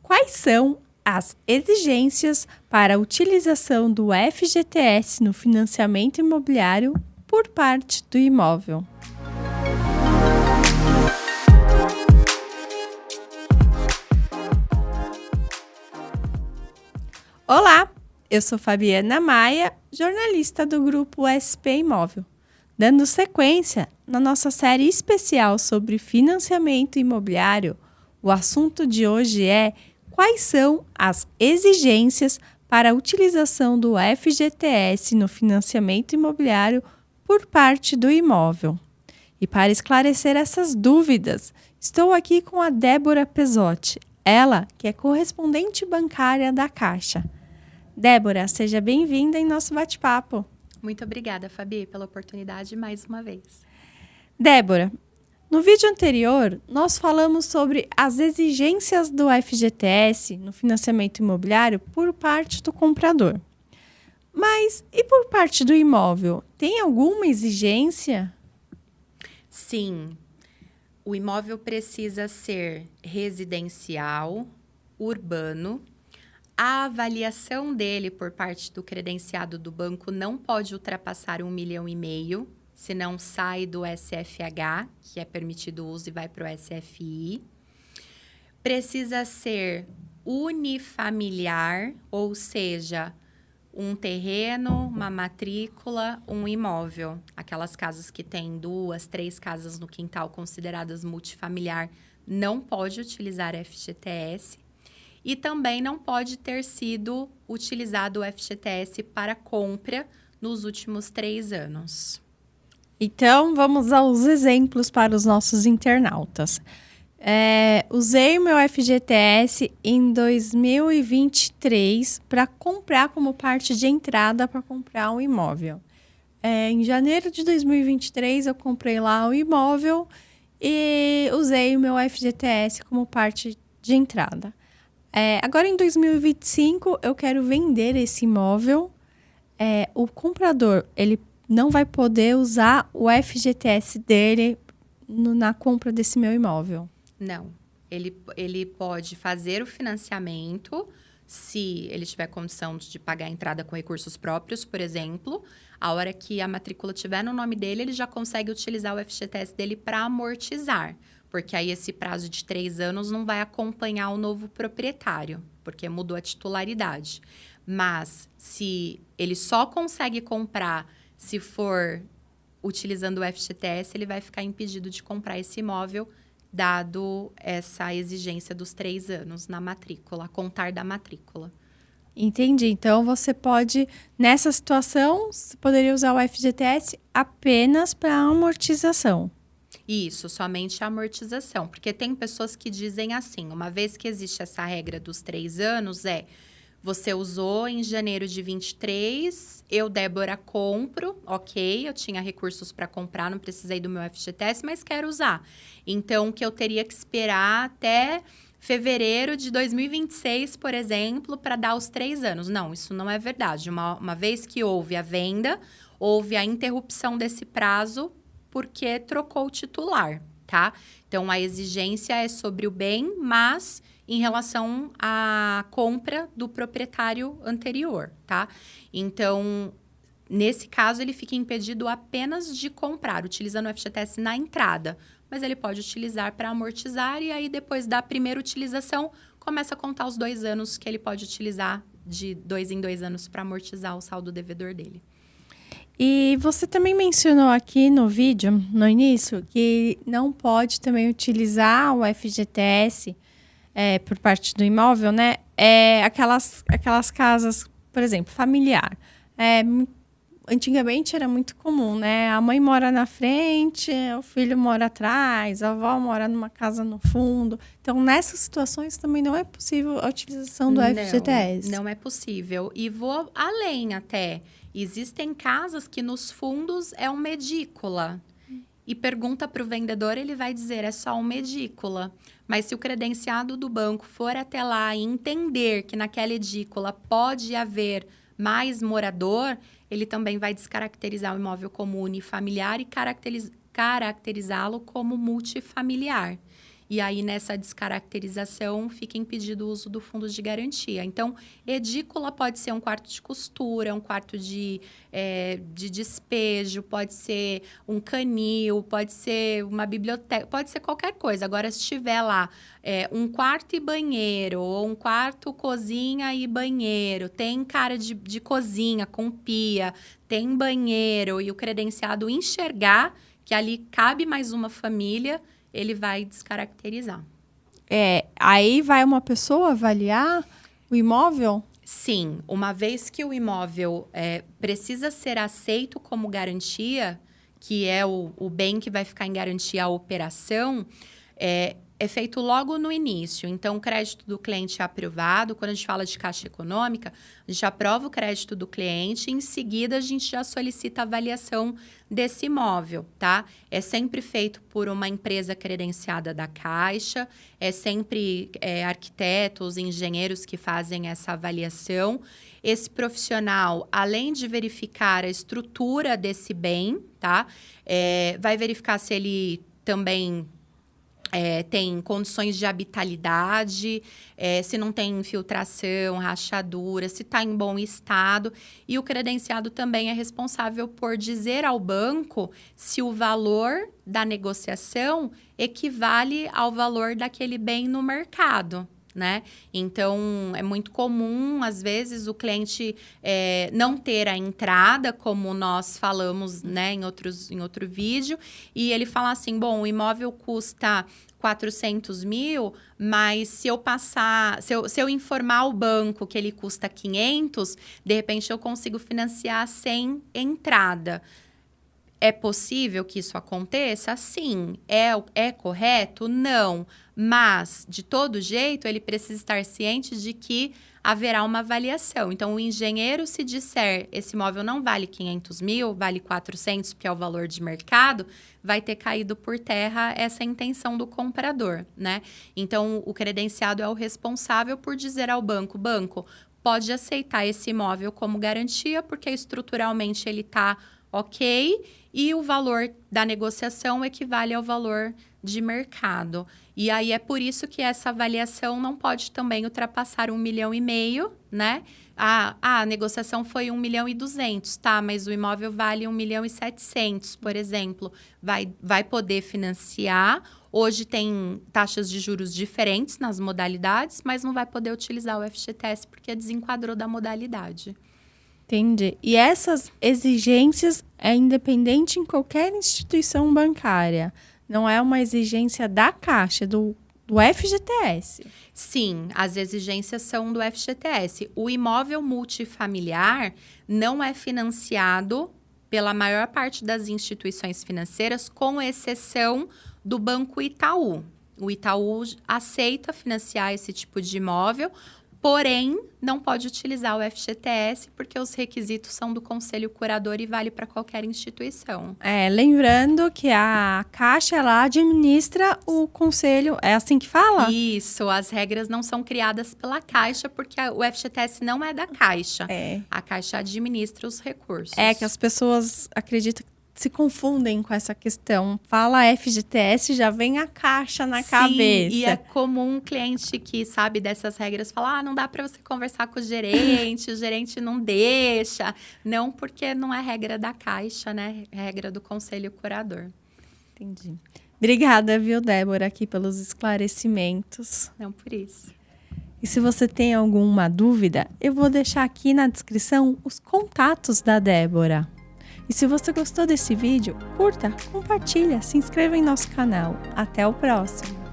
Quais são as exigências para a utilização do FGTS no financiamento imobiliário por parte do imóvel? Olá, eu sou Fabiana Maia, jornalista do grupo SP Imóvel. Dando sequência na nossa série especial sobre financiamento imobiliário, o assunto de hoje é quais são as exigências para a utilização do FGTS no financiamento imobiliário por parte do imóvel. E para esclarecer essas dúvidas, estou aqui com a Débora Pesotti, ela que é correspondente bancária da Caixa. Débora, seja bem-vinda em nosso bate-papo. Muito obrigada, Fabi, pela oportunidade mais uma vez. Débora, no vídeo anterior, nós falamos sobre as exigências do FGTS no financiamento imobiliário por parte do comprador. Mas e por parte do imóvel? Tem alguma exigência? Sim, o imóvel precisa ser residencial, urbano. A avaliação dele por parte do credenciado do banco não pode ultrapassar 1,5 milhão, senão sai do SFH, que é permitido o uso, e vai para o SFI. Precisa ser unifamiliar, ou seja, um terreno, uma matrícula, um imóvel. Aquelas casas que têm 2, 3 casas no quintal consideradas multifamiliar, não pode utilizar FGTS. E também não pode ter sido utilizado o FGTS para compra nos últimos 3 anos. Então, vamos aos exemplos para os nossos internautas. Usei o meu FGTS em 2023 para comprar como parte de entrada para comprar um imóvel. Em janeiro de 2023, eu comprei lá o imóvel e usei o meu FGTS como parte de entrada. Agora, em 2025, eu quero vender esse imóvel. O comprador, ele não vai poder usar o FGTS dele na compra desse meu imóvel. Não. Ele pode fazer o financiamento se ele tiver condição de pagar a entrada com recursos próprios, por exemplo. A hora que a matrícula estiver no nome dele, ele já consegue utilizar o FGTS dele para amortizar. Porque aí esse prazo de 3 anos não vai acompanhar o novo proprietário, porque mudou a titularidade. Mas se ele só consegue comprar se for utilizando o FGTS, ele vai ficar impedido de comprar esse imóvel, dado essa exigência dos 3 anos na matrícula, a contar da matrícula. Entendi. Então, você pode, nessa situação, você poderia usar o FGTS apenas para amortização. Isso, somente a amortização. Porque tem pessoas que dizem assim, uma vez que existe essa regra dos 3 anos, você usou em janeiro de 23, eu, Débora, compro, ok, eu tinha recursos para comprar, não precisei do meu FGTS, mas quero usar. Então, que eu teria que esperar até fevereiro de 2026, por exemplo, para dar os 3 anos. Não, isso não é verdade. Uma vez que houve a venda, houve a interrupção desse prazo, porque trocou o titular, tá? Então, a exigência é sobre o bem, mas em relação à compra do proprietário anterior, tá? Então, nesse caso, ele fica impedido apenas de comprar, utilizando o FGTS na entrada. Mas ele pode utilizar para amortizar e aí, depois da primeira utilização, começa a contar os 2 anos que ele pode utilizar de 2 em 2 anos para amortizar o saldo devedor dele. E você também mencionou aqui no vídeo, no início, que não pode também utilizar o FGTS por parte do imóvel, né? Aquelas casas, por exemplo, familiar. Antigamente era muito comum, né? A mãe mora na frente, o filho mora atrás, a avó mora numa casa no fundo. Então, nessas situações também não é possível a utilização do FGTS. Não é possível. E vou além até. Existem casas que nos fundos é uma edícula. E pergunta para o vendedor, ele vai dizer, é só uma edícula. Mas se o credenciado do banco for até lá e entender que naquela edícula pode haver mais morador, ele também vai descaracterizar o imóvel como unifamiliar e caracterizá-lo como multifamiliar. e aí nessa descaracterização fica impedido o uso do fundo de garantia. Então, edícula pode ser um quarto de costura, um quarto de despejo, pode ser um canil, pode ser uma biblioteca, pode ser qualquer coisa. Agora, se tiver lá um quarto e banheiro, ou um quarto, cozinha e banheiro, tem cara de cozinha com pia, tem banheiro, e o credenciado enxergar que ali cabe mais uma família, ele vai descaracterizar. Aí vai uma pessoa avaliar o imóvel? Sim, uma vez que o imóvel precisa ser aceito como garantia, que é o bem que vai ficar em garantia à operação, é feito logo no início. Então, o crédito do cliente é aprovado. Quando a gente fala de caixa econômica, a gente aprova o crédito do cliente e, em seguida, a gente já solicita a avaliação desse imóvel, tá? É sempre feito por uma empresa credenciada da Caixa, é sempre arquitetos, engenheiros que fazem essa avaliação. Esse profissional, além de verificar a estrutura desse bem, tá? Vai verificar se ele também tem condições de habitabilidade, se não tem infiltração, rachadura, se está em bom estado. E o credenciado também é responsável por dizer ao banco se o valor da negociação equivale ao valor daquele bem no mercado, né? Então, é muito comum, às vezes, o cliente não ter a entrada, como nós falamos, né, em outro vídeo, e ele fala assim, bom, o imóvel custa 400 mil, mas se eu informar o banco que ele custa 500, de repente eu consigo financiar sem entrada. É possível que isso aconteça? Sim. É correto? Não. Mas, de todo jeito, ele precisa estar ciente de que haverá uma avaliação. Então, o engenheiro, se disser esse imóvel não vale 500 mil, vale 400, porque é o valor de mercado, vai ter caído por terra essa intenção do comprador, né? Então, o credenciado é o responsável por dizer ao banco, pode aceitar esse imóvel como garantia, porque estruturalmente ele está ok, e o valor da negociação equivale ao valor de mercado. E aí é por isso que essa avaliação não pode também ultrapassar 1,5 milhão, né? A negociação foi 1,2 milhão, tá? Mas o imóvel vale 1,7 milhão, por exemplo. Vai poder financiar. Hoje tem taxas de juros diferentes nas modalidades, mas não vai poder utilizar o FGTS porque desenquadrou da modalidade. Entendi. E essas exigências é independente em qualquer instituição bancária. Não é uma exigência da Caixa, do FGTS. Sim, as exigências são do FGTS. O imóvel multifamiliar não é financiado pela maior parte das instituições financeiras, com exceção do Banco Itaú. O Itaú aceita financiar esse tipo de imóvel, porém, não pode utilizar o FGTS porque os requisitos são do Conselho Curador e vale para qualquer instituição. Lembrando que a Caixa, ela administra o Conselho, é assim que fala? Isso, as regras não são criadas pela Caixa porque o FGTS não é da Caixa. A Caixa administra os recursos. Que as pessoas acreditam que se confundem com essa questão. Fala FGTS, já vem a Caixa na cabeça. E é comum um cliente que sabe dessas regras falar, não dá para você conversar com o gerente não deixa. Não, porque não é regra da Caixa, né? É regra do Conselho Curador. Entendi. Obrigada, viu, Débora, aqui pelos esclarecimentos. Não por isso. E se você tem alguma dúvida, eu vou deixar aqui na descrição os contatos da Débora. E se você gostou desse vídeo, curta, compartilha, se inscreva em nosso canal. Até o próximo!